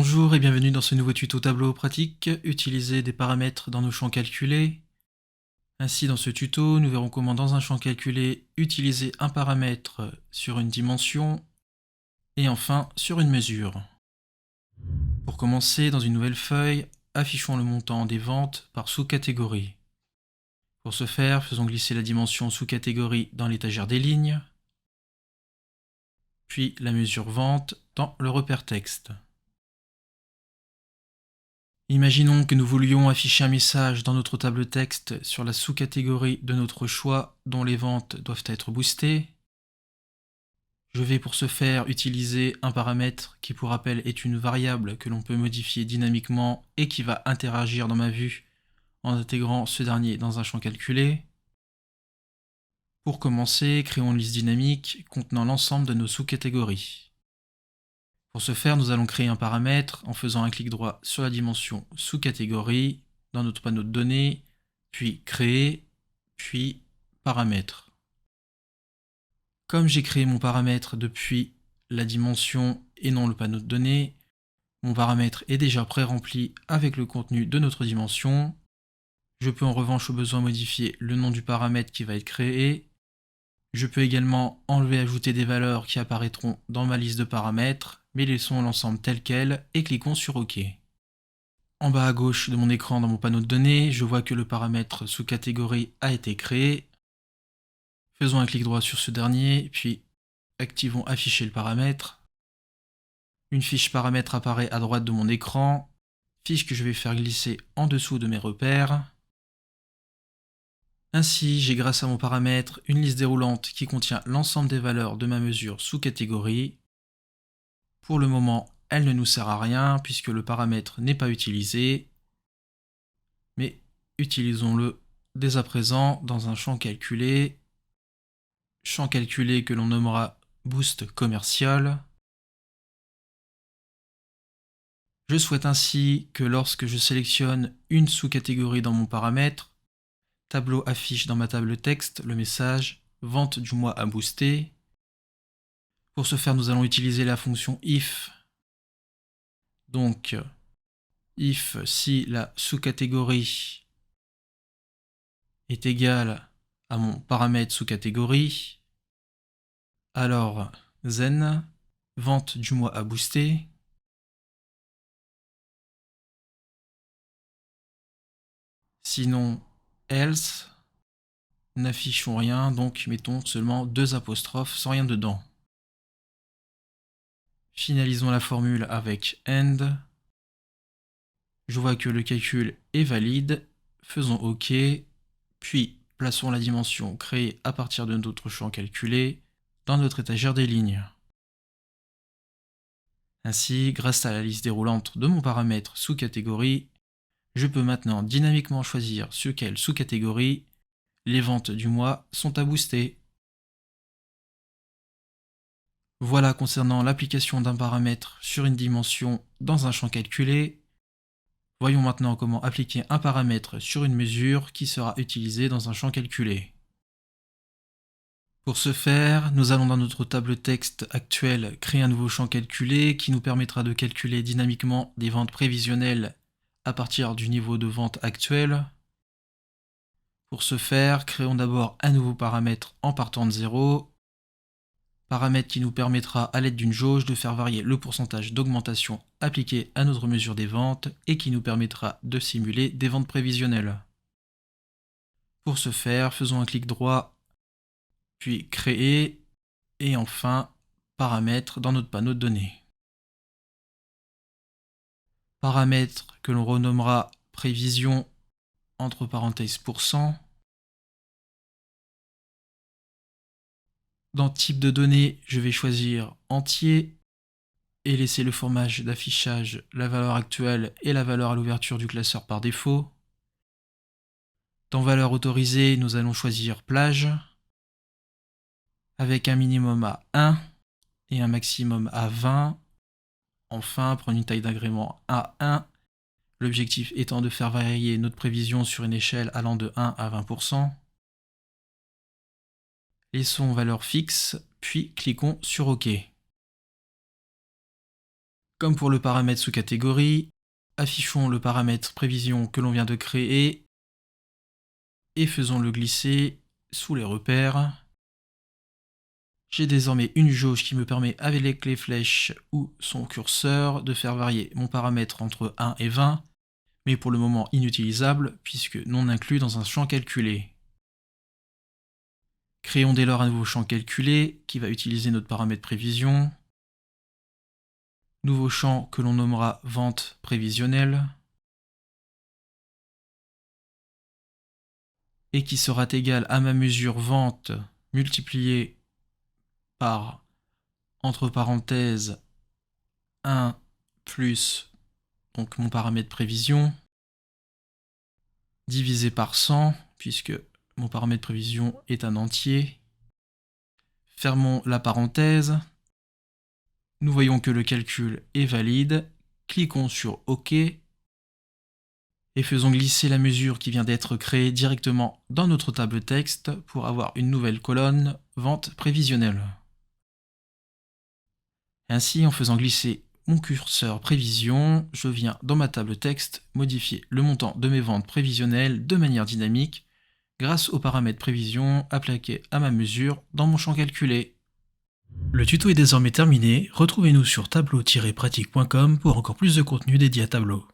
Bonjour et bienvenue dans ce nouveau tuto tableau pratique, utiliser des paramètres dans nos champs calculés. Ainsi dans ce tuto, nous verrons comment dans un champ calculé, utiliser un paramètre sur une dimension et enfin sur une mesure. Pour commencer, dans une nouvelle feuille, affichons le montant des ventes par sous-catégorie. Pour ce faire, faisons glisser la dimension sous-catégorie dans l'étagère des lignes, puis la mesure vente dans le repère texte. Imaginons que nous voulions afficher un message dans notre table texte sur la sous-catégorie de notre choix dont les ventes doivent être boostées. Je vais pour ce faire utiliser un paramètre qui pour rappel est une variable que l'on peut modifier dynamiquement et qui va interagir dans ma vue en intégrant ce dernier dans un champ calculé. Pour commencer, créons une liste dynamique contenant l'ensemble de nos sous-catégories. Pour ce faire, nous allons créer un paramètre en faisant un clic droit sur la dimension sous-catégorie dans notre panneau de données, puis créer, puis paramètres. Comme j'ai créé mon paramètre depuis la dimension et non le panneau de données, mon paramètre est déjà pré-rempli avec le contenu de notre dimension. Je peux en revanche au besoin modifier le nom du paramètre qui va être créé. Je peux également enlever et ajouter des valeurs qui apparaîtront dans ma liste de paramètres, mais laissons l'ensemble tel quel et cliquons sur OK. En bas à gauche de mon écran dans mon panneau de données, je vois que le paramètre sous catégorie a été créé. Faisons un clic droit sur ce dernier, puis activons afficher le paramètre. Une fiche paramètre apparaît à droite de mon écran, fiche que je vais faire glisser en dessous de mes repères. Ainsi, j'ai grâce à mon paramètre une liste déroulante qui contient l'ensemble des valeurs de ma mesure sous catégorie. Pour le moment, elle ne nous sert à rien puisque le paramètre n'est pas utilisé, mais utilisons-le dès à présent dans un champ calculé que l'on nommera Boost commercial. Je souhaite ainsi que lorsque je sélectionne une sous-catégorie dans mon paramètre, Tableau affiche dans ma table texte le message « Vente du mois à booster ». Pour ce faire, nous allons utiliser la fonction if. Donc, if si la sous-catégorie est égale à mon paramètre sous-catégorie, alors then, vente du mois à booster, sinon else, n'affichons rien, donc mettons seulement deux apostrophes sans rien dedans. Finalisons la formule avec end. Je vois que le calcul est valide, faisons OK, puis plaçons la dimension créée à partir de notre champ calculé dans notre étagère des lignes. Ainsi, grâce à la liste déroulante de mon paramètre sous-catégorie, je peux maintenant dynamiquement choisir sur quelle sous-catégorie les ventes du mois sont à booster. Voilà concernant l'application d'un paramètre sur une dimension dans un champ calculé. Voyons maintenant comment appliquer un paramètre sur une mesure qui sera utilisée dans un champ calculé. Pour ce faire, nous allons dans notre table texte actuelle créer un nouveau champ calculé qui nous permettra de calculer dynamiquement des ventes prévisionnelles à partir du niveau de vente actuel. Pour ce faire, créons d'abord un nouveau paramètre en partant de 0, paramètre qui nous permettra à l'aide d'une jauge de faire varier le pourcentage d'augmentation appliqué à notre mesure des ventes et qui nous permettra de simuler des ventes prévisionnelles. Pour ce faire, faisons un clic droit, puis créer, et enfin paramètres dans notre panneau de données. Paramètre que l'on renommera prévision entre parenthèses %. Dans type de données, je vais choisir entier et laisser le format d'affichage la valeur actuelle et la valeur à l'ouverture du classeur par défaut. Dans valeur autorisée, nous allons choisir plage avec un minimum à 1 et un maximum à 20. Enfin, prendre une taille d'agrément à 1. L'objectif étant de faire varier notre prévision sur une échelle allant de 1 à 20%. Laissons valeur fixe, puis cliquons sur OK. Comme pour le paramètre sous-catégorie, affichons le paramètre prévision que l'on vient de créer et faisons-le glisser sous les repères. J'ai désormais une jauge qui me permet, avec les flèches ou son curseur, de faire varier mon paramètre entre 1 et 20, mais pour le moment inutilisable puisque non inclus dans un champ calculé. Créons dès lors un nouveau champ calculé qui va utiliser notre paramètre prévision. Nouveau champ que l'on nommera vente prévisionnelle et qui sera égal à ma mesure vente multipliée par, entre parenthèses, 1 plus donc mon paramètre prévision divisé par 100 puisque mon paramètre prévision est un entier. Fermons la parenthèse. Nous voyons que le calcul est valide. Cliquons sur OK et faisons glisser la mesure qui vient d'être créée directement dans notre table texte pour avoir une nouvelle colonne vente prévisionnelle. Ainsi, en faisant glisser mon curseur prévision, je viens dans ma table texte modifier le montant de mes ventes prévisionnelles de manière dynamique grâce au paramètre prévision appliqué à ma mesure dans mon champ calculé. Le tuto est désormais terminé, retrouvez-nous sur tableau-pratique.com pour encore plus de contenu dédié à Tableau.